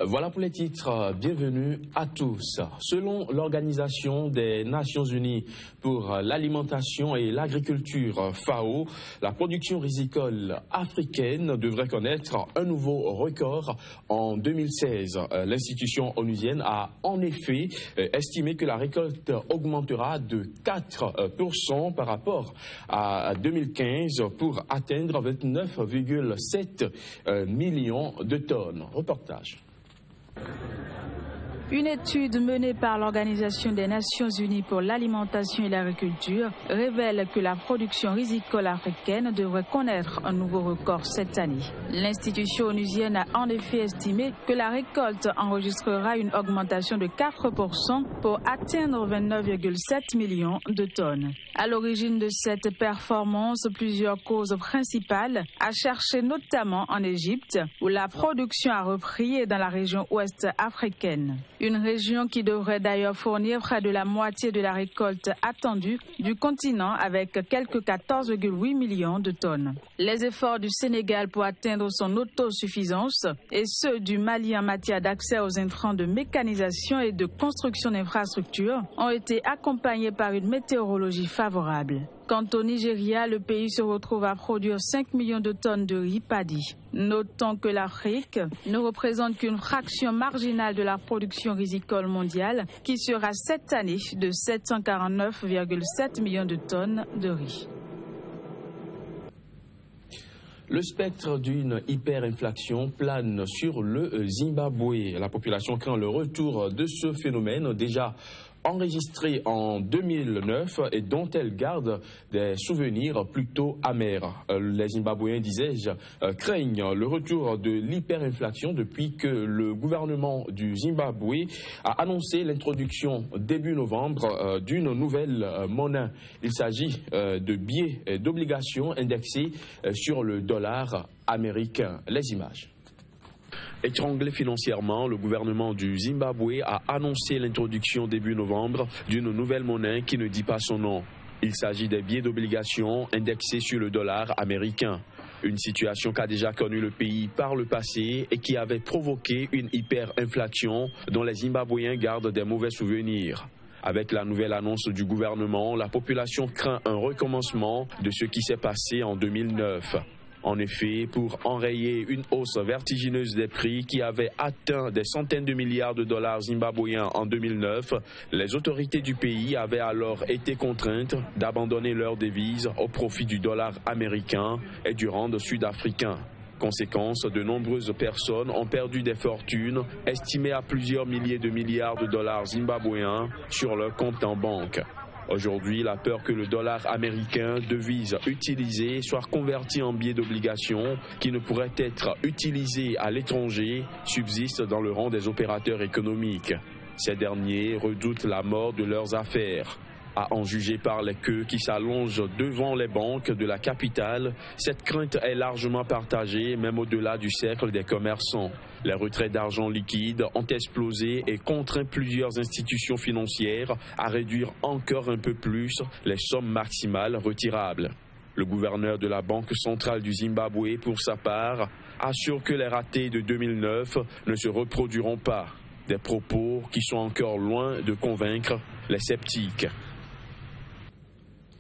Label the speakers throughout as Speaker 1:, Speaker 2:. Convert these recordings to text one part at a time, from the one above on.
Speaker 1: Voilà pour les titres, bienvenue à tous. Selon l'Organisation des Nations Unies pour l'alimentation et l'agriculture FAO, la production rizicole africaine devrait connaître un nouveau record en 2016. L'institution onusienne a en effet estimé que la récolte augmentera de 4% par rapport à 2015 pour atteindre 29,7 millions de tonnes. Reportage.
Speaker 2: Une étude menée par l'Organisation des Nations Unies pour l'alimentation et l'agriculture révèle que la production rizicole africaine devrait connaître un nouveau record cette année. L'institution onusienne a en effet estimé que la récolte enregistrera une augmentation de 4% pour atteindre 29,7 millions de tonnes. À l'origine de cette performance, plusieurs causes principales à chercher notamment en Égypte, où la production a repris, et dans la région ouest africaine. Une région qui devrait d'ailleurs fournir près de la moitié de la récolte attendue du continent avec quelques 14,8 millions de tonnes. Les efforts du Sénégal pour atteindre son autosuffisance et ceux du Mali en matière d'accès aux intrants de mécanisation et de construction d'infrastructures ont été accompagnés par une météorologie favorable. Quant au Nigeria, le pays se retrouve à produire 5 millions de tonnes de riz paddy. Notons que l'Afrique ne représente qu'une fraction marginale de la production rizicole mondiale, qui sera cette année de 749,7 millions de tonnes de riz.
Speaker 1: Le spectre d'une hyperinflation plane sur le Zimbabwe. La population craint le retour de ce phénomène déjà enregistré en 2009 et dont elle garde des souvenirs plutôt amers. Les Zimbabwéens, disais-je, craignent le retour de l'hyperinflation depuis que le gouvernement du Zimbabwe a annoncé l'introduction début novembre d'une nouvelle monnaie. Il s'agit de billets et d'obligations indexés sur le dollar américain. Les images. Étranglé financièrement, le gouvernement du Zimbabwe a annoncé l'introduction début novembre d'une nouvelle monnaie qui ne dit pas son nom. Il s'agit des billets d'obligation indexés sur le dollar américain. Une situation qu'a déjà connue le pays par le passé et qui avait provoqué une hyperinflation dont les Zimbabwéens gardent des mauvais souvenirs. Avec la nouvelle annonce du gouvernement, la population craint un recommencement de ce qui s'est passé en 2009. En effet, pour enrayer une hausse vertigineuse des prix qui avait atteint des centaines de milliards de dollars zimbabwéens en 2009, les autorités du pays avaient alors été contraintes d'abandonner leur devise au profit du dollar américain et du rand sud-africain. Conséquence, de nombreuses personnes ont perdu des fortunes estimées à plusieurs milliers de milliards de dollars zimbabwéens sur leur compte en banque. Aujourd'hui, la peur que le dollar américain, devise utilisée, soit converti en billets d'obligation qui ne pourraient être utilisés à l'étranger subsiste dans le rang des opérateurs économiques. Ces derniers redoutent la mort de leurs affaires. À en juger par les queues qui s'allongent devant les banques de la capitale, cette crainte est largement partagée, même au-delà du cercle des commerçants. Les retraits d'argent liquide ont explosé et contraint plusieurs institutions financières à réduire encore un peu plus les sommes maximales retirables. Le gouverneur de la Banque centrale du Zimbabwe, pour sa part, assure que les ratés de 2009 ne se reproduiront pas. Des propos qui sont encore loin de convaincre les sceptiques.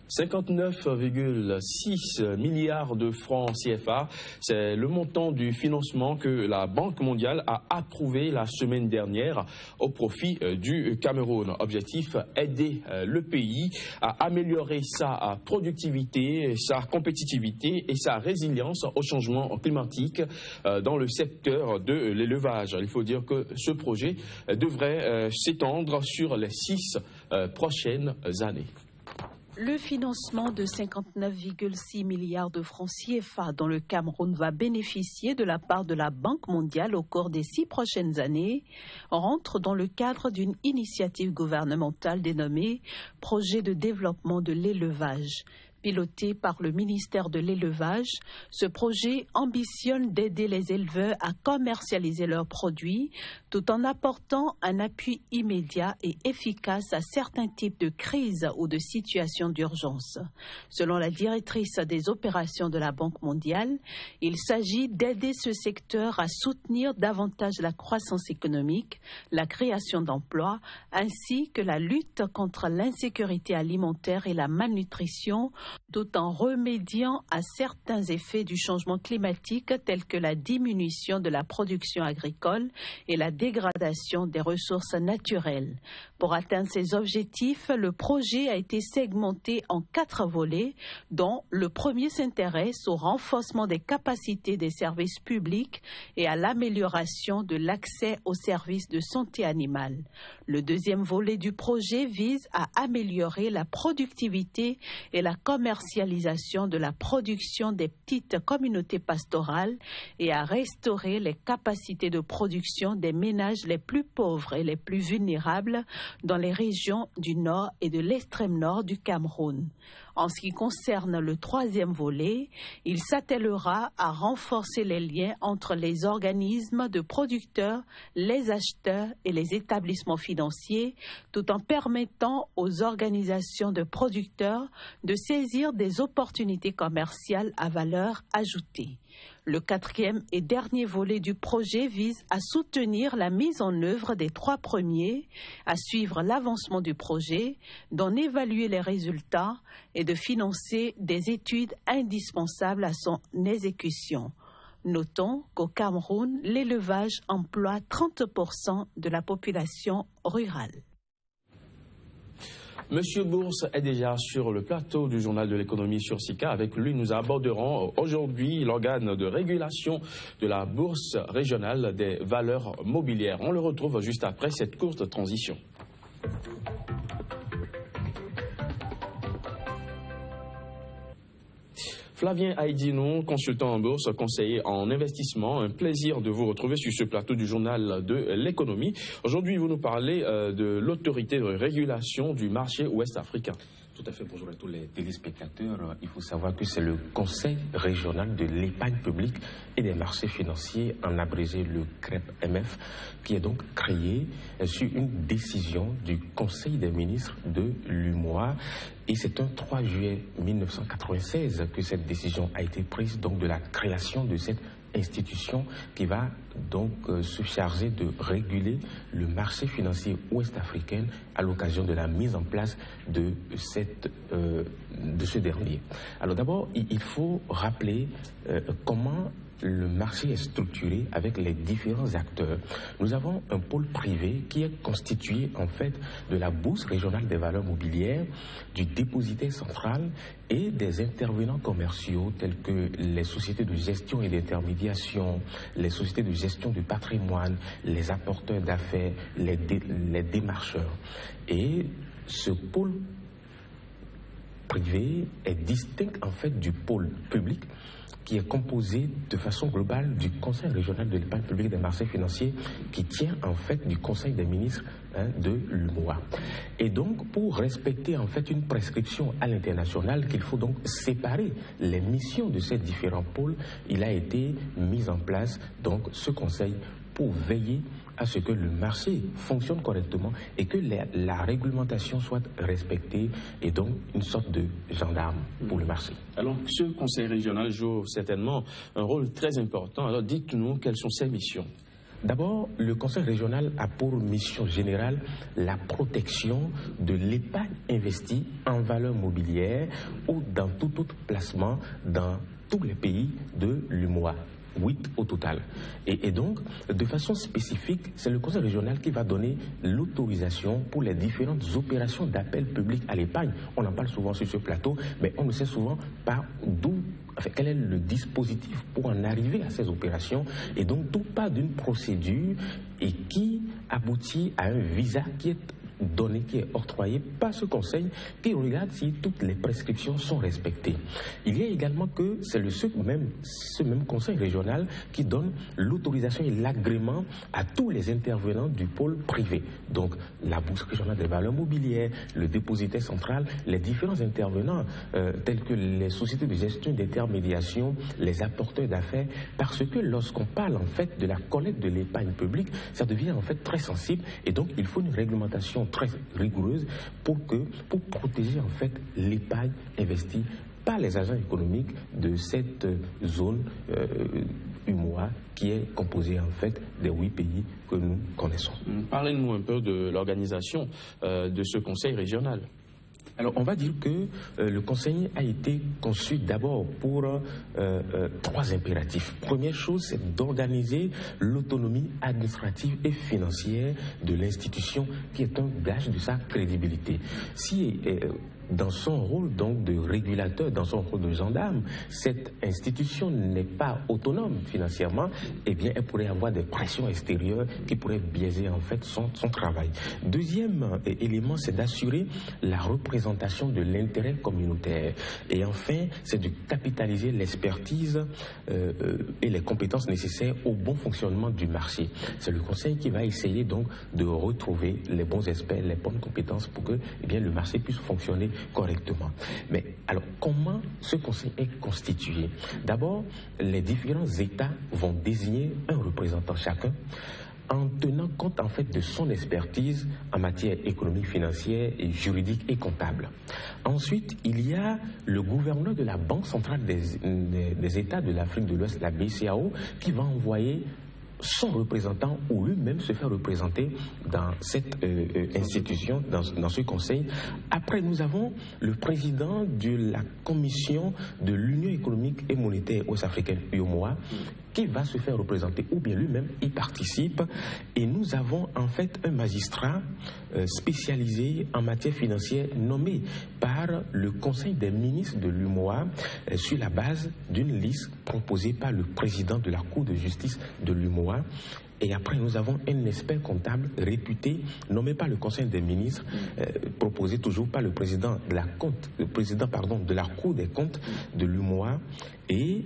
Speaker 1: 59,6 milliards de francs CFA, c'est le montant du financement que la Banque mondiale a approuvé la semaine dernière au profit du Cameroun. Objectif, aider le pays à améliorer sa productivité, sa compétitivité et sa résilience au changement climatique dans le secteur de l'élevage. Il faut dire que ce projet devrait s'étendre sur les 6 prochaines années.
Speaker 3: Le financement de 59,6 milliards de francs CFA dont le Cameroun va bénéficier de la part de la Banque mondiale au cours des 6 prochaines années rentre dans le cadre d'une initiative gouvernementale dénommée Projet de développement de l'élevage, Piloté par le ministère de l'Élevage, ce projet ambitionne d'aider les éleveurs à commercialiser leurs produits tout en apportant un appui immédiat et efficace à certains types de crises ou de situations d'urgence. Selon la directrice des opérations de la Banque mondiale, il s'agit d'aider ce secteur à soutenir davantage la croissance économique, la création d'emplois, ainsi que la lutte contre l'insécurité alimentaire et la malnutrition, tout en remédiant à certains effets du changement climatique tels que la diminution de la production agricole et la dégradation des ressources naturelles. Pour atteindre ces objectifs, le projet a été segmenté en 4 volets, dont le premier s'intéresse au renforcement des capacités des services publics et à l'amélioration de l'accès aux services de santé animale. Le deuxième volet du projet vise à améliorer la productivité et la commercialisation de la production des petites communautés pastorales et à restaurer les capacités de production des ménages les plus pauvres et les plus vulnérables dans les régions du nord et de l'extrême nord du Cameroun. En ce qui concerne le troisième volet, il s'attellera à renforcer les liens entre les organismes de producteurs, les acheteurs et les établissements financiers, tout en permettant aux organisations de producteurs de saisir des opportunités commerciales à valeur ajoutée. Le quatrième et dernier volet du projet vise à soutenir la mise en œuvre des 3 premiers, à suivre l'avancement du projet, d'en évaluer les résultats et de financer des études indispensables à son exécution. Notons qu'au Cameroun, l'élevage emploie 30% de la population rurale.
Speaker 1: Monsieur Bourse est déjà sur le plateau du journal de l'économie sur SICA. Avec lui, nous aborderons aujourd'hui l'organe de régulation de la bourse régionale des valeurs mobilières. On le retrouve juste après cette courte transition. Flavien Haïdinou, consultant en bourse, conseiller en investissement. Un plaisir de vous retrouver sur ce plateau du journal de l'économie. Aujourd'hui, vous nous parlez de l'autorité de régulation du marché ouest-africain.
Speaker 4: Tout à fait, bonjour à tous les téléspectateurs. Il faut savoir que c'est le Conseil régional de l'épargne publique et des marchés financiers, en abrégé le CREP-MF, qui est donc créé sur une décision du Conseil des ministres de l'UMOA. Et c'est un 3 juillet 1996 que cette décision a été prise, donc de la création de cette institution qui va donc se charger de réguler le marché financier ouest-africain à l'occasion de la mise en place de ce dernier. Alors d'abord, il faut rappeler comment le marché est structuré avec les différents acteurs. Nous avons un pôle privé qui est constitué en fait de la Bourse régionale des valeurs mobilières, du dépositaire central et des intervenants commerciaux tels que les sociétés de gestion et d'intermédiation, les sociétés de gestion du patrimoine, les apporteurs d'affaires, les démarcheurs. Et ce pôle privé est distinct en fait du pôle public qui est composé de façon globale du Conseil régional de l'épargne publique des marchés financiers qui tient en fait du Conseil des ministres de l'UMOA. Et donc pour respecter en fait une prescription à l'international qu'il faut donc séparer les missions de ces différents pôles, il a été mis en place donc ce conseil pour veiller à ce que le marché fonctionne correctement et que la réglementation soit respectée et donc une sorte de gendarme pour le marché.
Speaker 1: Alors ce conseil régional joue certainement un rôle très important. Alors dites-nous quelles sont ses missions.
Speaker 4: D'abord, le conseil régional a pour mission générale la protection de l'épargne investie en valeur mobilière ou dans tout autre placement dans tous les pays de l'UMOA. 8 au total. Et donc, de façon spécifique, c'est le conseil régional qui va donner l'autorisation pour les différentes opérations d'appel public à l'épargne. On en parle souvent sur ce plateau, mais on ne sait souvent pas quel est le dispositif pour en arriver à ces opérations. Et donc, tout part d'une procédure et qui aboutit à un visa qui est donnée, qui est octroyée par ce conseil, qui regarde si toutes les prescriptions sont respectées. Il y a également que c'est ce même conseil régional qui donne l'autorisation et l'agrément à tous les intervenants du pôle privé. Donc la Bourse régionale des valeurs mobilières, le dépositaire central, les différents intervenants tels que les sociétés de gestion d'intermédiation, les apporteurs d'affaires, parce que lorsqu'on parle en fait de la collecte de l'épargne publique, ça devient en fait très sensible et donc il faut une réglementation très rigoureuse pour protéger en fait l'épargne investie par les agents économiques de cette zone UMOA qui est composée en fait des 8 pays que nous connaissons.
Speaker 1: Parlez-nous un peu de l'organisation de ce conseil régional.
Speaker 4: Alors, on va dire que le conseil a été conçu d'abord pour 3 impératifs. Première chose, c'est d'organiser l'autonomie administrative et financière de l'institution qui est un gage de sa crédibilité. Si dans son rôle donc de régulateur, dans son rôle de gendarme, cette institution n'est pas autonome financièrement, eh bien elle pourrait avoir des pressions extérieures qui pourraient biaiser en fait son travail. Deuxième élément, c'est d'assurer la représentation de l'intérêt communautaire. Et enfin, c'est de capitaliser l'expertise et les compétences nécessaires au bon fonctionnement du marché. C'est le conseil qui va essayer donc de retrouver les bons experts, les bonnes compétences pour que le marché puisse fonctionner correctement. Mais alors, comment ce conseil est constitué? D'abord, les différents États vont désigner un représentant chacun en tenant compte en fait de son expertise en matière économique, financière, et juridique et comptable. Ensuite, il y a le gouverneur de la Banque centrale des États de l'Afrique de l'Ouest, la BCAO, qui va envoyer son représentant ou lui-même se faire représenter dans cette institution, dans ce conseil. Après, nous avons le président de la commission de l'Union économique et monétaire ouest-africaine, UEMOA, qui va se faire représenter ou bien lui-même y participe. Et nous avons en fait un magistrat spécialisé en matière financière nommé par le Conseil des ministres de l'UEMOA sur la base d'une liste proposée par le président de la Cour de justice de l'UEMOA. Et après, nous avons un expert comptable réputé, nommé par le Conseil des ministres, proposé toujours par le président de la Cour des comptes de l'UEMOA. Et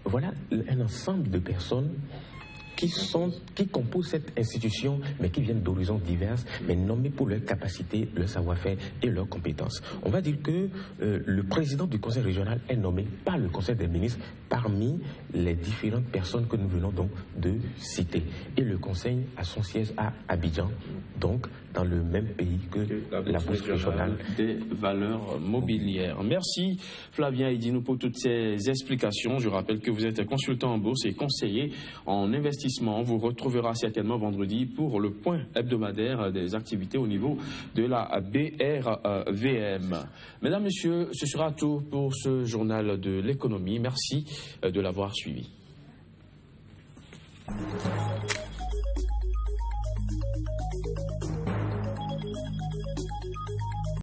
Speaker 4: voilà un ensemble de personnes qui composent cette institution, mais qui viennent d'horizons divers, mais nommés pour leur capacité, leur savoir-faire et leurs compétences. On va dire que le président du conseil régional est nommé par le conseil des ministres parmi les différentes personnes que nous venons donc de citer. Et le conseil a son siège à Abidjan, donc dans le même pays que la Bourse régionale
Speaker 1: des valeurs mobilières. Merci Flavien Idinou pour toutes ces explications. Je rappelle que vous êtes consultant en bourse et conseiller en investissement. On vous retrouvera certainement vendredi pour le point hebdomadaire des activités au niveau de la BRVM. Mesdames, Messieurs, ce sera tout pour ce journal de l'économie. Merci de l'avoir suivi.